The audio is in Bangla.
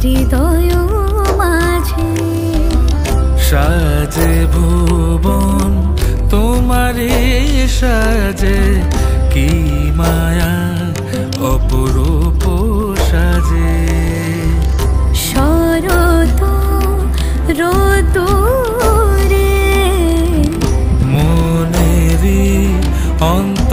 হৃদয় মাঝে সাজে ভুবন তোমারে সাজে কি মায়া অপরূপ সাজে শরত রোদুরে মনেরি অন্ত